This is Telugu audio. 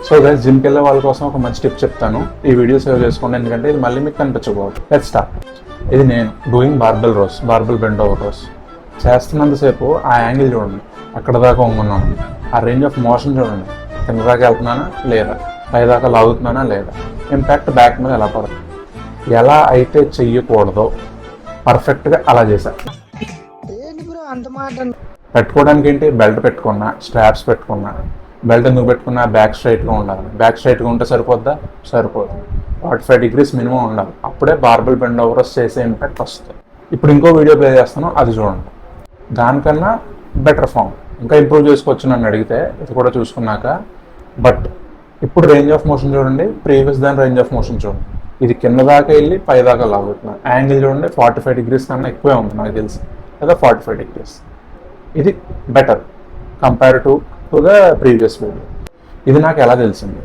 సో గైస్, జిమ్కి వెళ్ళే వాళ్ళ కోసం ఒక మంచి టిప్ చెప్తాను. ఈ వీడియో సేవ్ చేసుకోండి, ఎందుకంటే ఇది మళ్ళీ మీకు కనిపించకూడదు. Let's start. ఇది నేను doing barbell rows, barbell bend over rows చేస్తున్నంతసేపు ఆ యాంగిల్ చూడండి, అక్కడ దాకా వంగున్నాను. ఆ రేంజ్ ఆఫ్ మోషన్ చూడండి, కింద దాకా వెళ్తున్నానా లేదా, పై దాకా లాగుతున్నానా లేదా, ఇంపాక్ట్ బ్యాక్ మీద ఎలా పడుతుంది. ఎలా అయితే చెయ్యకూడదో పర్ఫెక్ట్గా అలా చేశాను. పెట్టుకోవడానికి ఏంటి, బెల్ట్ పెట్టుకున్నా, స్ట్రాప్స్ పెట్టుకున్నా. బెల్ట్ ఎందుకు పెట్టుకున్నా, బ్యాక్ స్ట్రైట్గా ఉండాలి. బ్యాక్ స్ట్రైట్గా ఉంటే సరిపోద్దా? సరిపోదు. 45 degrees మినిమం ఉండాలి, అప్పుడే బార్బెల్ బెండ్ ఓవర్స్ చేసే ఇంపాక్ట్ వస్తుంది. ఇప్పుడు ఇంకో వీడియో ప్లే చేస్తాను, అది చూడండి. దానికన్నా బెటర్ ఫామ్ ఇంకా ఇంప్రూవ్ చేసుకోవచ్చు నన్ను అడిగితే, ఇది కూడా చూసుకున్నాక. బట్ ఇప్పుడు రేంజ్ ఆఫ్ మోషన్ చూడండి, ప్రీవియస్ దాని రేంజ్ ఆఫ్ మోషన్ చూడండి. ఇది కింద దాకా వెళ్ళి పై దాకా లాగుతున్నా. యాంగిల్ చూడండి, 45 degrees కన్నా ఎక్కువే ఉంది నాకు తెలిసి, లేదా 45 degrees. ఇది better compare to the previous video. ఇది నాకు ఎలా తెలిసింది,